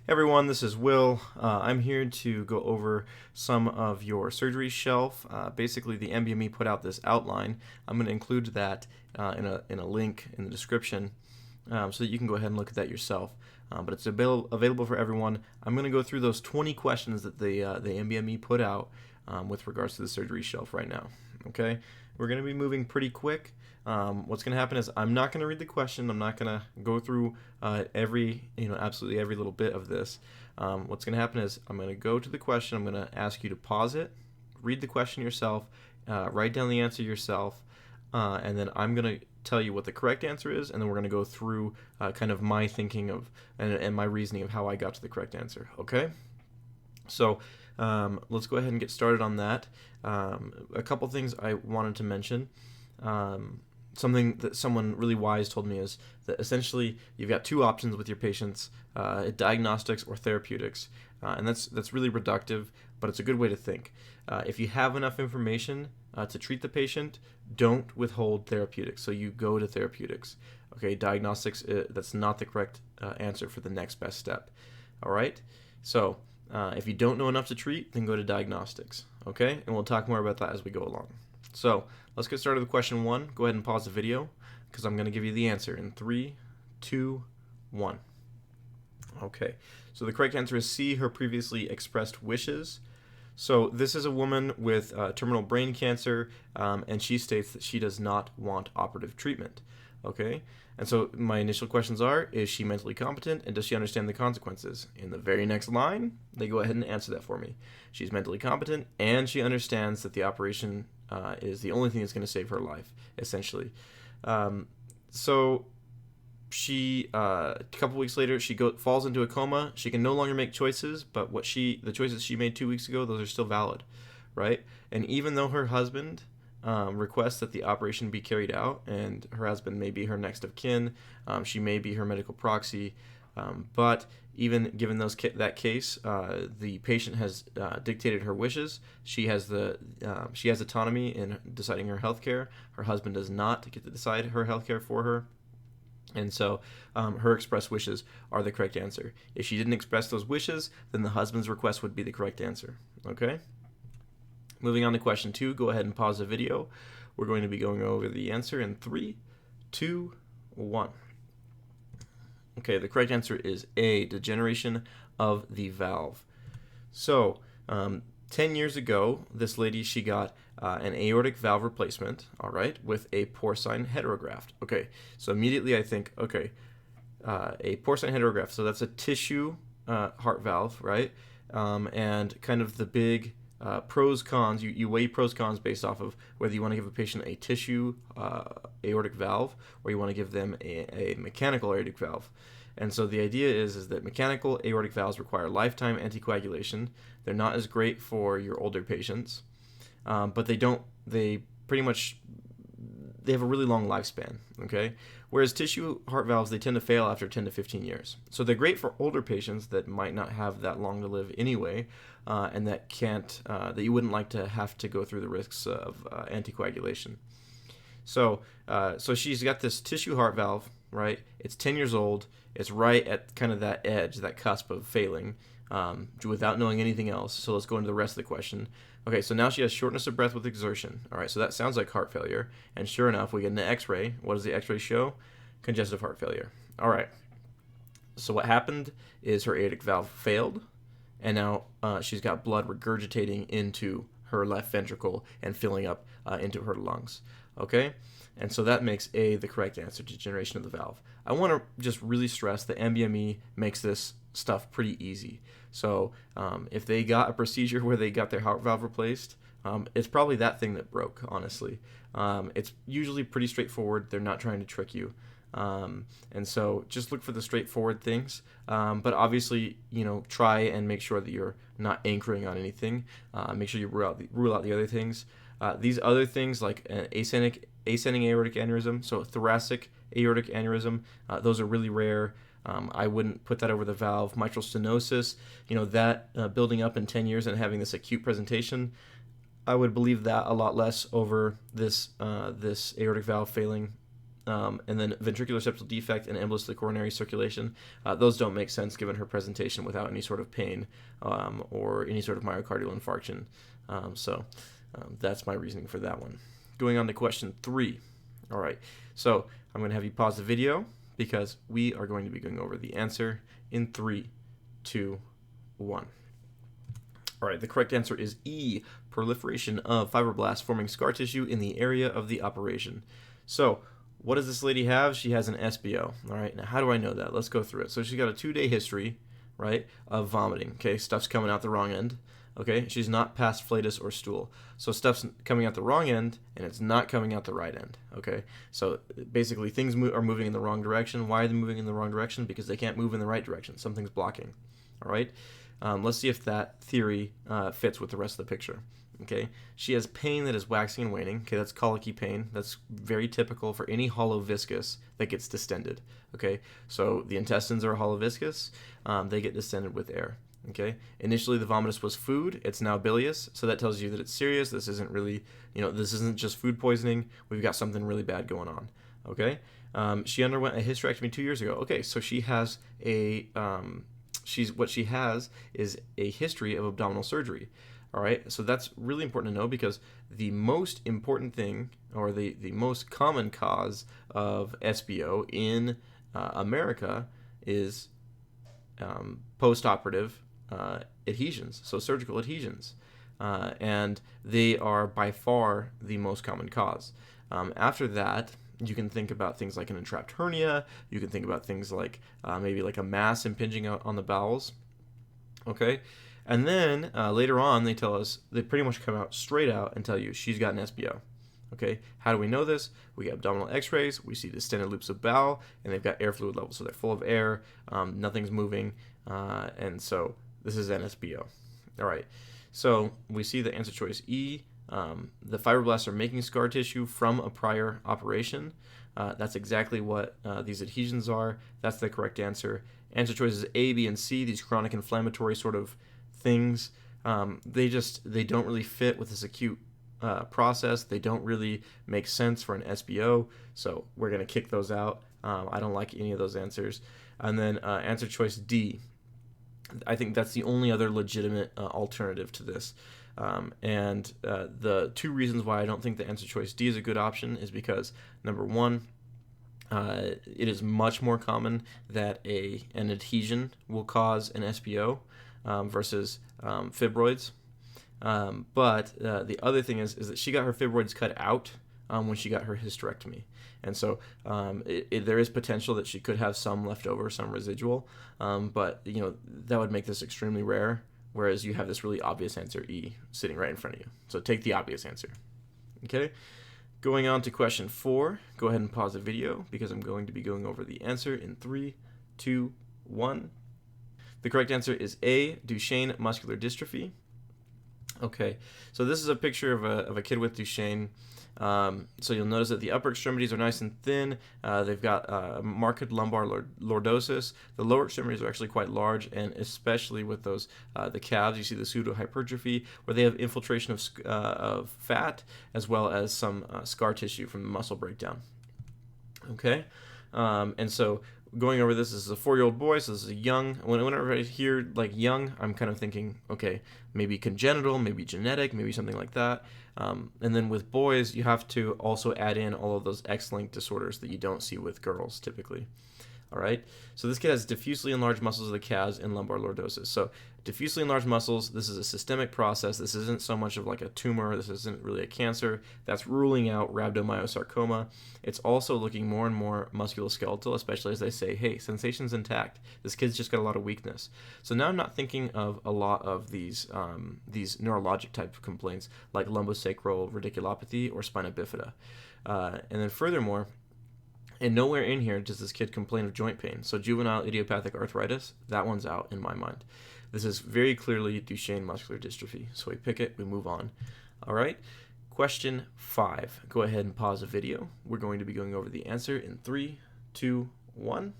Everyone, this is Will. I'm here to go over some of your surgery shelf. Basically, the NBME put out this outline. I'm going to include that in a link in the description so that you can go ahead and look at that yourself. But it's available for everyone. I'm going to go through those 20 questions that the NBME put out with regards to the surgery shelf right now. Okay, we're going to be moving pretty quick. What's going to happen is I'm not going to read the question. I'm not going to go through absolutely every little bit of this. What's going to happen is I'm going to go to the question. I'm going to ask you to pause it, read the question yourself, write down the answer yourself, and then I'm going to tell you what the correct answer is, and then we're going to go through kind of my thinking of and my reasoning of how I got to the correct answer. Okay? So let's go ahead and get started on that. A couple things I wanted to mention. Something that someone really wise told me is that essentially you've got two options with your patients, diagnostics or therapeutics. And that's really reductive, but it's a good way to think. If you have enough information to treat the patient, don't withhold therapeutics. So you go to therapeutics. Okay, diagnostics, that's not the correct answer for the next best step. All right? So if you don't know enough to treat, then go to diagnostics. Okay? And we'll talk more about that as we go along. So let's get started with question 1. Go ahead and pause the video because I'm going to give you the answer in 3, 2, 1. Okay, so the correct answer is C, her previously expressed wishes. So this is a woman with terminal brain cancer, and she states that she does not want operative treatment. Okay, and so my initial questions are, is she mentally competent, and does she understand the consequences? In the very next line, they go ahead and answer that for me. She's mentally competent, and she understands that the operation is the only thing that's going to save her life, essentially. So she, a couple weeks later, she falls into a coma. She can no longer make choices, but the choices she made 2 weeks ago, those are still valid, right? And even though her husband requests that the operation be carried out, and her husband may be her next of kin, she may be her medical proxy, but even given that case, the patient has dictated her wishes. She has autonomy in deciding her health care. Her husband does not get to decide her health care for her. And so her expressed wishes are the correct answer. If she didn't express those wishes, then the husband's request would be the correct answer. Okay? Moving on to question 2, go ahead and pause the video. We're going to be going over the answer in 3, 2, 1. Okay, the correct answer is A, degeneration of the valve. So, 10 years ago, this lady, she got an aortic valve replacement, all right, with a porcine heterograft. Okay, so immediately I think, okay, a porcine heterograft, so that's a tissue heart valve, right? And kind of the big pros, cons, you weigh pros, cons based off of whether you want to give a patient a tissue aortic valve or you want to give them a mechanical aortic valve. And so the idea is that mechanical aortic valves require lifetime anticoagulation. They're not as great for your older patients, but they have a really long lifespan, okay? Whereas tissue heart valves, they tend to fail after 10 to 15 years. So they're great for older patients that might not have that long to live anyway, and that you wouldn't like to have to go through the risks of anticoagulation. So she's got this tissue heart valve, right? It's 10 years old. It's right at kind of that edge, that cusp of failing, without knowing anything else. So let's go into the rest of the question. Okay, so now she has shortness of breath with exertion. All right, so that sounds like heart failure. And sure enough, we get an x-ray. What does the x-ray show? Congestive heart failure. All right. So what happened is her aortic valve failed, and now she's got blood regurgitating into her left ventricle and filling up into her lungs. Okay? And so that makes A the correct answer, degeneration of the valve. I want to just really stress that NBME makes this stuff pretty easy. So if they got a procedure where they got their heart valve replaced, it's probably that thing that broke, honestly. It's usually pretty straightforward. They're not trying to trick you. And so just look for the straightforward things. But obviously, try and make sure that you're not anchoring on anything. Make sure you rule out the other things. These other things like an ascending aortic aneurysm, so thoracic aortic aneurysm, those are really rare. I wouldn't put that over the valve. Mitral stenosis, that building up in 10 years and having this acute presentation, I would believe that a lot less over this aortic valve failing and then ventricular septal defect and embolus to the coronary circulation. Those don't make sense given her presentation without any sort of pain or any sort of myocardial infarction. That's my reasoning for that one. Going on to question 3. All right, so I'm going to have you pause the video because we are going to be going over the answer in 3, 2, 1. All right, the correct answer is E, proliferation of fibroblasts forming scar tissue in the area of the operation. So what does this lady have? She has an SBO. All right, now how do I know that? Let's go through it. So she's got a 2-day history, right, of vomiting. Okay, stuff's coming out the wrong end. Okay, she's not past flatus or stool. So stuff's coming out the wrong end, and it's not coming out the right end. Okay, so basically things are moving in the wrong direction. Why are they moving in the wrong direction? Because they can't move in the right direction. Something's blocking. All right, let's see if that theory fits with the rest of the picture. Okay, she has pain that is waxing and waning. Okay, that's colicky pain. That's very typical for any hollow viscus that gets distended. Okay, so the intestines are hollow viscus. They get distended with air. Okay, initially the vomitus was food. It's now bilious, so that tells you that it's serious. This isn't really, this isn't just food poisoning. We've got something really bad going on. Okay, she underwent a hysterectomy 2 years ago. Okay, so she has what she has is a history of abdominal surgery. All right, so that's really important to know because the most important thing, or the most common cause of SBO in America is post-operative adhesions, so surgical adhesions, and they are by far the most common cause. After that, you can think about things like an entrapped hernia. You can think about things like maybe like a mass impinging out on the bowels. Okay, and then later on, they pretty much come out straight out and tell you she's got an SBO. Okay, how do we know this? We get abdominal x-rays, we see distended loops of bowel, and they've got air fluid levels, so they're full of air, nothing's moving, and so this is an SBO. All right, so we see the answer choice E. The fibroblasts are making scar tissue from a prior operation. That's exactly what these adhesions are. That's the correct answer. Answer choices A, B, and C, these chronic inflammatory sort of things, they don't really fit with this acute process. They don't really make sense for an SBO, so we're going to kick those out. I don't like any of those answers. And then answer choice D, I think that's the only other legitimate alternative to this. And the 2 reasons why I don't think the answer choice D is a good option is because, number 1, it is much more common that an adhesion will cause an SBO versus fibroids. But the other thing is that she got her fibroids cut out when she got her hysterectomy. And so there is potential that she could have some left over, some residual, but that would make this extremely rare, whereas you have this really obvious answer E sitting right in front of you. So take the obvious answer. Okay, going on to question 4, go ahead and pause the video because I'm going to be going over the answer in 3, 2, 1. The correct answer is A, Duchenne muscular dystrophy. Okay, so this is a picture of a kid with Duchenne. So you'll notice that the upper extremities are nice and thin. They've got marked lumbar lordosis. The lower extremities are actually quite large, and especially with those the calves, you see the pseudohypertrophy, where they have infiltration of fat as well as some scar tissue from the muscle breakdown. Okay, and so going over this is a 4-year-old boy, so this is a young. Whenever I hear like young, I'm kind of thinking, okay, maybe congenital, maybe genetic, maybe something like that. And then with boys, you have to also add in all of those X-linked disorders that you don't see with girls typically. All right, so this kid has diffusely enlarged muscles of the calves and lumbar lordosis. So diffusely enlarged muscles, this is a systemic process. This isn't so much of like a tumor. This isn't really a cancer. That's ruling out rhabdomyosarcoma. It's also looking more and more musculoskeletal, especially as they say, hey, sensation's intact. This kid's just got a lot of weakness. So now I'm not thinking of a lot of these neurologic type of complaints like lumbosacral radiculopathy or spina bifida. And then furthermore, and nowhere in here does this kid complain of joint pain. So juvenile idiopathic arthritis, that one's out in my mind. This is very clearly Duchenne muscular dystrophy. So we pick it, we move on. All right, question 5. Go ahead and pause the video. We're going to be going over the answer in 3, 2, 1.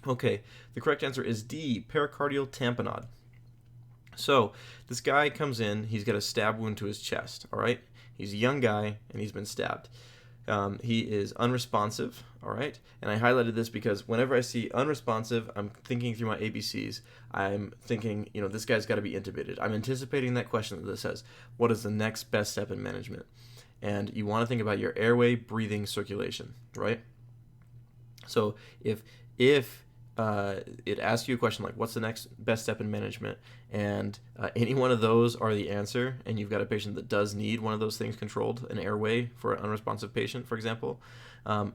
Okay, the correct answer is D, pericardial tamponade. So this guy comes in, he's got a stab wound to his chest, all right? He's a young guy, and he's been stabbed. he is unresponsive, all right? And I highlighted this because whenever I see unresponsive, I'm thinking through my ABCs. I'm thinking, this guy's got to be intubated. I'm anticipating that question that says, what is the next best step in management? And you want to think about your airway, breathing, circulation, right? So if it asks you a question like, what's the next best step in management, and any one of those are the answer, and you've got a patient that does need one of those things controlled, an airway for an unresponsive patient, for example,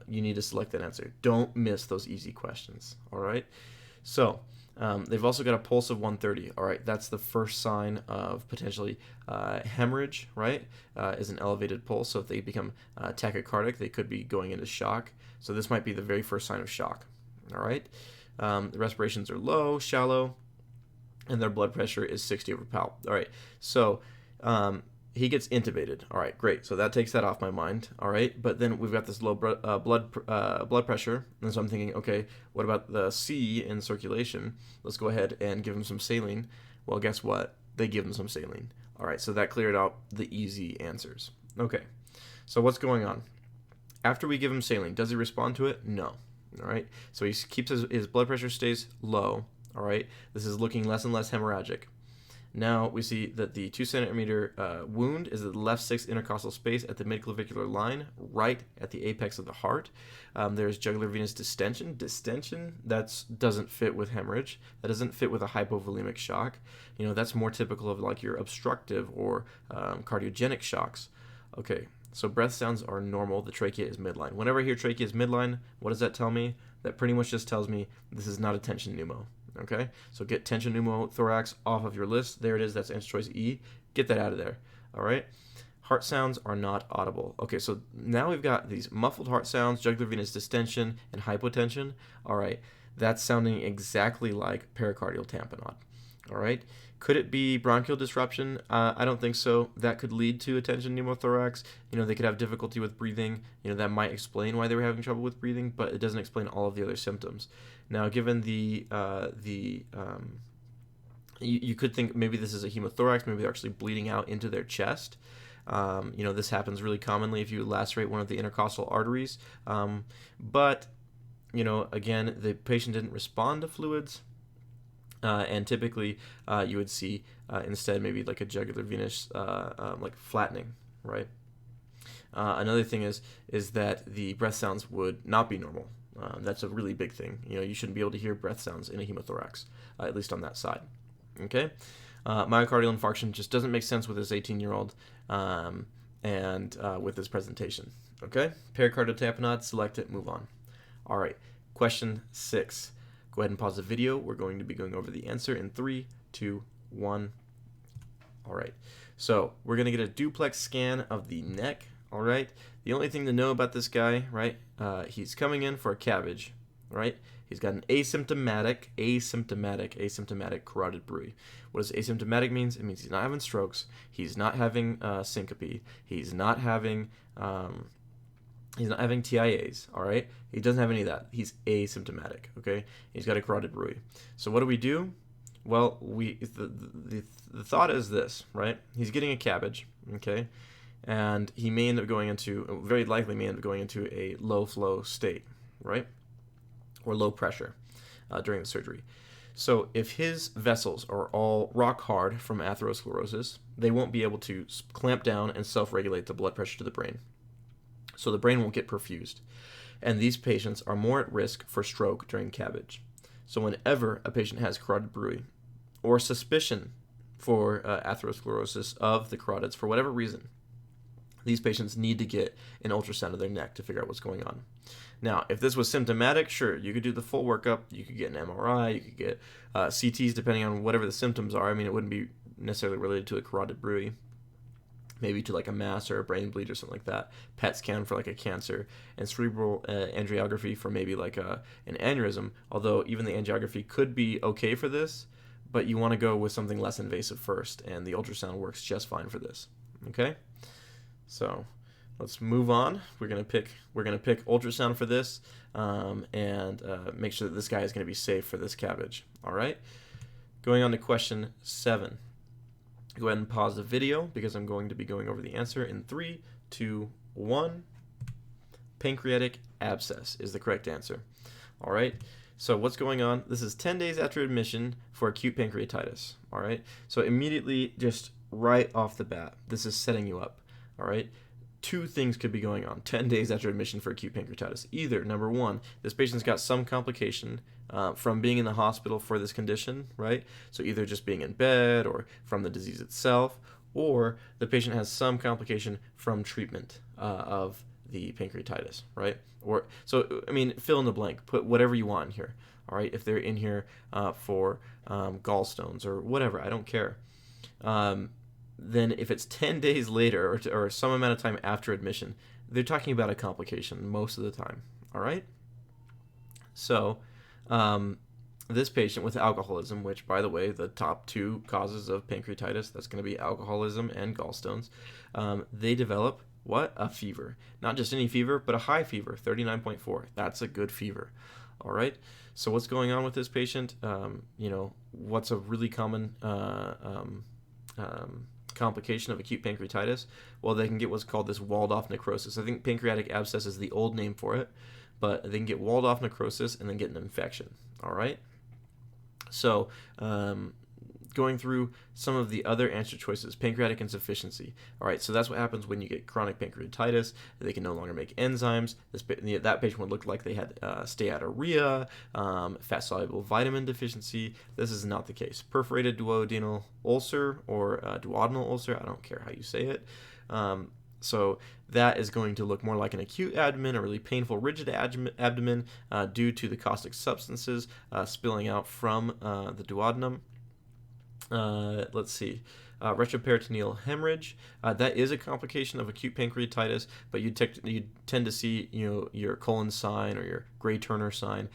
you need to select that answer. Don't miss those easy questions, all right? So they've also got a pulse of 130, all right? That's the first sign of potentially hemorrhage, right, is an elevated pulse. So if they become tachycardic, they could be going into shock. So this might be the very first sign of shock, all right? The respirations are low, shallow, and their blood pressure is 60 over palp. All right, so he gets intubated. All right, great. So that takes that off my mind. All right, but then we've got this low blood pressure, and so I'm thinking, okay, what about the C in circulation? Let's go ahead and give him some saline. Well, guess what? They give him some saline. All right, so that cleared out the easy answers. Okay, so what's going on? After we give him saline, does he respond to it? No. All right, so he keeps his blood pressure stays low. All right, this is looking less and less hemorrhagic. Now we see that the 2 centimeter wound is at the left 6th intercostal space at the midclavicular line, right at the apex of the heart. There's jugular venous distension. Distension, that doesn't fit with hemorrhage. That doesn't fit with a hypovolemic shock. That's more typical of like your obstructive or cardiogenic shocks. Okay. So breath sounds are normal. The trachea is midline. Whenever I hear trachea is midline, what does that tell me? That pretty much just tells me this is not a tension pneumo. Okay? So get tension pneumothorax off of your list. There it is. That's answer choice E. Get that out of there. All right? Heart sounds are not audible. Okay, so now we've got these muffled heart sounds, jugular venous distension, and hypotension. All right. That's sounding exactly like pericardial tamponade. All right. Could it be bronchial disruption? I don't think so. That could lead to a tension pneumothorax. They could have difficulty with breathing. That might explain why they were having trouble with breathing, but it doesn't explain all of the other symptoms. Now, given you could think maybe this is a hemothorax. Maybe they're actually bleeding out into their chest. This happens really commonly if you lacerate one of the intercostal arteries. But again, the patient didn't respond to fluids. And typically you would see instead maybe like a jugular venous like flattening, right? Another thing is that the breath sounds would not be normal. That's a really big thing. You shouldn't be able to hear breath sounds in a hemothorax, at least on that side. Okay? Myocardial infarction just doesn't make sense with this 18-year-old and with this presentation. Okay? Pericardial tamponade, select it, move on. All right, question 6. Go ahead and pause the video. We're going to be going over the answer in 3, 2, 1. All right. So we're going to get a duplex scan of the neck. All right. The only thing to know about this guy, right? He's coming in for a cabbage, right? He's got an asymptomatic carotid bruit. What does asymptomatic means? It means he's not having strokes. He's not having syncope. He's not having TIAs, all right? He doesn't have any of that. He's asymptomatic, okay? He's got a carotid bruit. So what do? Well, the thought is this, right? He's getting a cabbage, okay? And he may end up very likely may end up going into a low flow state, right? Or low pressure during the surgery. So if his vessels are all rock hard from atherosclerosis, they won't be able to clamp down and self-regulate the blood pressure to the brain. So the brain won't get perfused. And these patients are more at risk for stroke during cabbage. So whenever a patient has carotid bruit or suspicion for atherosclerosis of the carotids for whatever reason, these patients need to get an ultrasound of their neck to figure out what's going on. Now, if this was symptomatic, sure, you could do the full workup. You could get an MRI. You could get CTs depending on whatever the symptoms are. I mean, it wouldn't be necessarily related to a carotid bruit. Maybe to like a mass or a brain bleed or something like that. PET scan for like a cancer, and cerebral angiography for maybe like an aneurysm. Although even the angiography could be okay for this, but you want to go with something less invasive first, and the ultrasound works just fine for this. Okay, so let's move on. We're gonna pick ultrasound for this, and make sure that this guy is gonna be safe for this cabbage. All right, going on to question 7. Go ahead and pause the video because I'm going to be going over the answer in 3, 2, 1. Pancreatic abscess is the correct answer. All right. So what's going on? This is 10 days after admission for acute pancreatitis. All right. So immediately, just right off the bat, this is setting you up. All right. Two things could be going on 10 days after admission for acute pancreatitis. Either, number one, this patient's got some complication from being in the hospital for this condition, right? So either just being in bed or from the disease itself, or the patient has some complication from treatment of the pancreatitis, right? Or so, I mean, fill in the blank, put whatever you want in here, all right? If they're in here for gallstones or whatever, I don't care. Then if it's 10 days later or some amount of time after admission, they're talking about a complication most of the time, all right? So this patient with alcoholism, which, by the way, the top two causes of pancreatitis, that's going to be alcoholism and gallstones, they develop what? A fever. Not just any fever, but a high fever, 39.4. That's a good fever, all right? So what's going on with this patient? What's a really common complication of acute pancreatitis? Well, they can get what's called this walled-off necrosis. I think pancreatic abscess is the old name for it, but they can get walled-off necrosis and then get an infection, all right? So going through some of the other answer choices, pancreatic insufficiency. All right, so that's what happens when you get chronic pancreatitis. They can no longer make enzymes. That patient would look like they had steatorrhea, fat-soluble vitamin deficiency. This is not the case. Perforated duodenal ulcer or duodenal ulcer, I don't care how you say it. So that is going to look more like an acute abdomen, a really painful, rigid abdomen due to the caustic substances spilling out from the duodenum. Let's see. Retroperitoneal hemorrhage. That is a complication of acute pancreatitis, but you tend to see your colon sign or your Gray-Turner sign.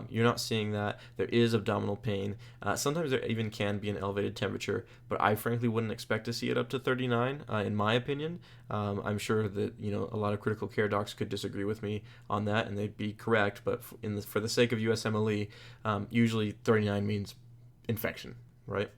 You're not seeing that. There is abdominal pain. Sometimes there even can be an elevated temperature, but I frankly wouldn't expect to see it up to 39, in my opinion. I'm sure that a lot of critical care docs could disagree with me on that, and they'd be correct. But for the sake of USMLE, usually 39 means infection, right?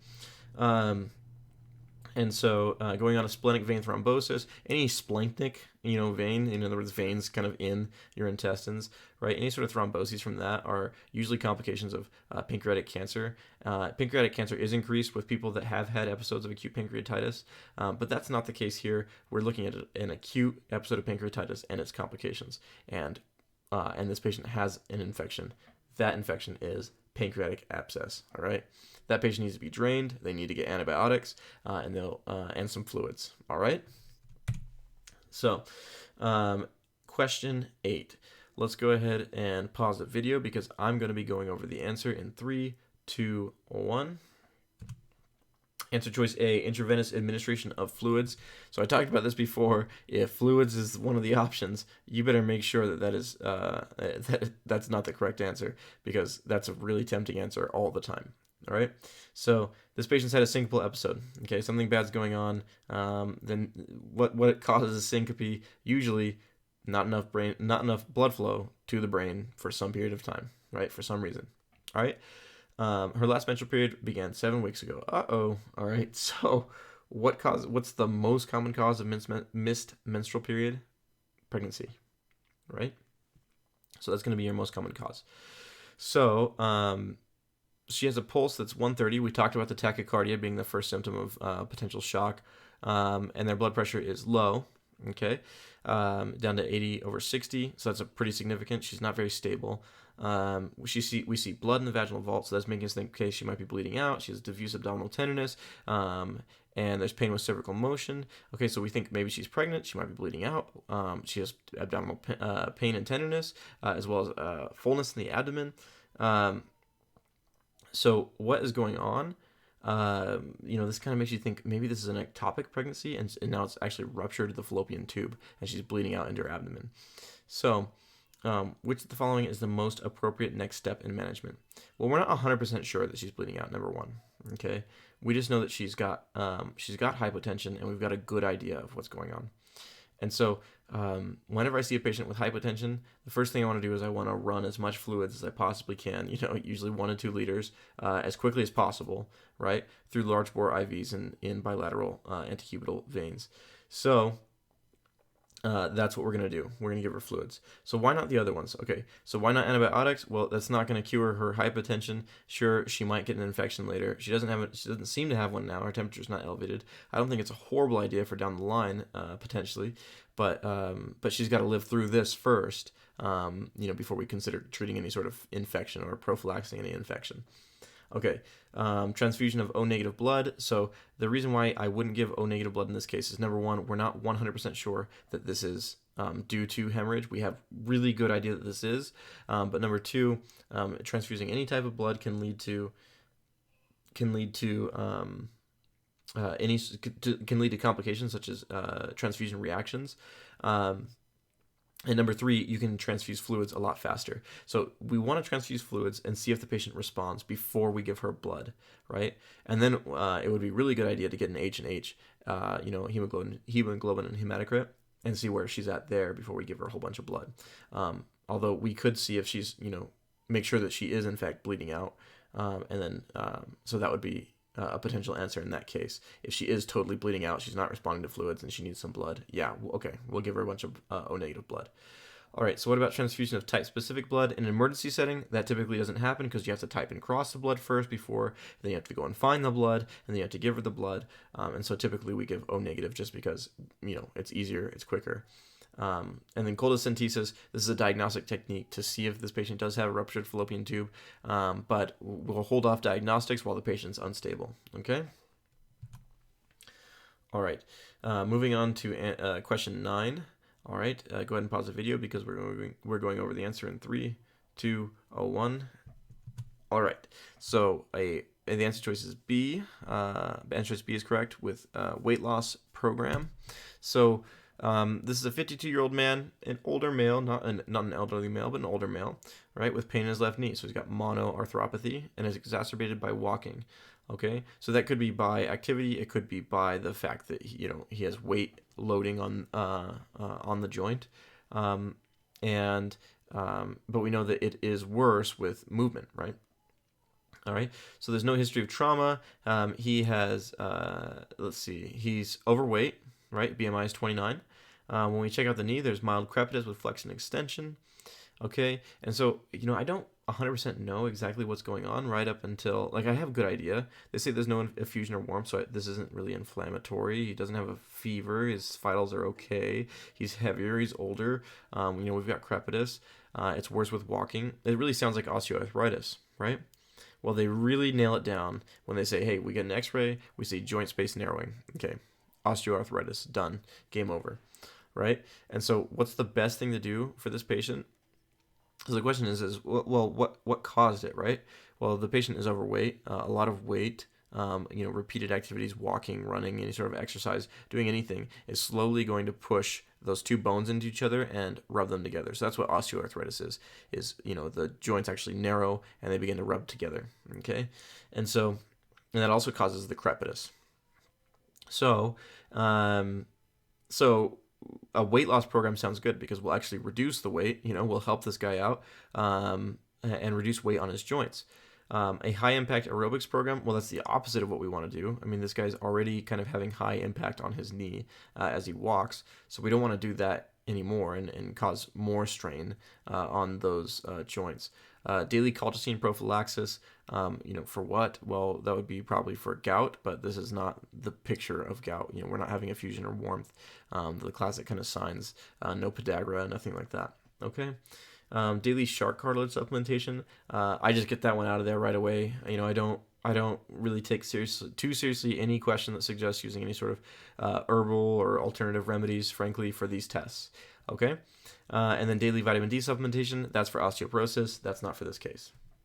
And so going on a splenic vein thrombosis, any splenic, vein, in other words, veins kind of in your intestines, right? Any sort of thromboses from that are usually complications of pancreatic cancer. Pancreatic cancer is increased with people that have had episodes of acute pancreatitis, but that's not the case here. We're looking at an acute episode of pancreatitis and its complications, and this patient has an infection. That infection is pancreatic abscess, all right? That patient needs to be drained. They need to get antibiotics and some fluids. All right. So, question 8. Let's go ahead and pause the video because I'm going to be going over the answer in 3, 2, 1. Answer choice A, intravenous administration of fluids. So I talked about this before. If fluids is one of the options, you better make sure that is that's not the correct answer, because that's a really tempting answer all the time. All right, so this patient's had a syncopal episode. Okay, something bad's going on. Then what causes a syncope? Usually, not enough blood flow to the brain for some period of time, right? For some reason. All right. Her last menstrual period began 7 weeks ago. All right. So, what's the most common cause of missed menstrual period? Pregnancy, right? So that's going to be your most common cause. So, she has a pulse that's 130. We talked about the tachycardia being the first symptom of potential shock, and their blood pressure is low. Okay, down to 80/60. So that's a pretty significant. She's not very stable. We see blood in the vaginal vault, so that's making us think, okay, she might be bleeding out. She has diffuse abdominal tenderness, and there's pain with cervical motion. Okay, so we think maybe she's pregnant. She might be bleeding out. She has abdominal pain and tenderness, as well as fullness in the abdomen. So what is going on? This kind of makes you think maybe this is an ectopic pregnancy, and now it's actually ruptured the fallopian tube, and she's bleeding out into her abdomen. So, which of the following is the most appropriate next step in management? Well, we're not 100% sure that she's bleeding out, number one. Okay, we just know that she's got hypotension, and we've got a good idea of what's going on. And so, whenever I see a patient with hypotension, the first thing I want to do is I want to run as much fluids as I possibly can, usually 1 to 2 liters, as quickly as possible, right, through large bore IVs in bilateral antecubital veins. So, that's what we're going to do. We're going to give her fluids. So why not the other ones? Okay, so why not antibiotics? Well, that's not going to cure her hypotension. Sure, she might get an infection later. She doesn't seem to have one now. Her temperature's not elevated. I don't think it's a horrible idea for down the line, potentially, but she's got to live through this first, before we consider treating any sort of infection or prophylaxing any infection. Okay, transfusion of O-negative blood. So the reason why I wouldn't give O-negative blood in this case is, number one, we're not 100% sure that this is due to hemorrhage. We have really good idea that this is, but number two, transfusing any type of blood can lead to complications such as transfusion reactions. And number three, you can transfuse fluids a lot faster. So we want to transfuse fluids and see if the patient responds before we give her blood, right? And then it would be a really good idea to get an H&H, hemoglobin and hematocrit, and see where she's at there before we give her a whole bunch of blood. Although we could see if she's, make sure that she is in fact bleeding out, so that would be a potential answer in that case. If she is totally bleeding out, she's not responding to fluids, and she needs some blood, yeah, okay, we'll give her a bunch of O-negative blood. All right, so what about transfusion of type-specific blood? In an emergency setting, that typically doesn't happen because you have to type and cross the blood first before, then you have to go and find the blood, and then you have to give her the blood, and so typically we give O-negative just because, it's easier, it's quicker. And then cholecentesis, this is a diagnostic technique to see if this patient does have a ruptured fallopian tube, but we'll hold off diagnostics while the patient's unstable, okay? All right, moving on to question 9. All right, go ahead and pause the video because we're going over the answer in 3, 2, 1. All right, so the answer choice is B. The answer choice B is correct with weight loss program. So this is a 52-year-old man, an older male, not an elderly male, but an older male, right, with pain in his left knee. So he's got monoarthropathy and is exacerbated by walking. Okay, so that could be by activity. It could be by the fact that he has weight loading on the joint, but we know that it is worse with movement, right? All right, so there's no history of trauma. He has, he's overweight, right? BMI is 29. When we check out the knee, there's mild crepitus with flexion extension. Okay, and so, I don't 100% know exactly what's going on right up until, I have a good idea. They say there's no effusion or warmth, so this isn't really inflammatory. He doesn't have a fever. His vitals are okay. He's heavier. He's older. We've got crepitus. It's worse with walking. It really sounds like osteoarthritis, right? Well, they really nail it down when they say, hey, we get an x-ray, we see joint space narrowing. Okay, osteoarthritis, done, game over, right? And so what's the best thing to do for this patient? So the question is well, what caused it, right? Well, the patient is overweight, a lot of weight, repeated activities, walking, running, any sort of exercise, doing anything is slowly going to push those two bones into each other and rub them together. So that's what osteoarthritis is, the joints actually narrow and they begin to rub together, okay? And that also causes the crepitus. So a weight loss program sounds good because we'll actually reduce the weight, we'll help this guy out and reduce weight on his joints. A high impact aerobics program, well, that's the opposite of what we want to do. I mean, this guy's already kind of having high impact on his knee as he walks, so we don't want to do that anymore and cause more strain on those joints. Daily colchicine prophylaxis, for what? Well, that would be probably for gout, but this is not the picture of gout. We're not having effusion or warmth. The classic kind of signs, no podagra, nothing like that. Okay. Daily shark cartilage supplementation. I just get that one out of there right away. I don't really take too seriously any question that suggests using any sort of herbal or alternative remedies, frankly, for these tests. Okay, and then daily vitamin D supplementation. That's for osteoporosis. That's not for this case.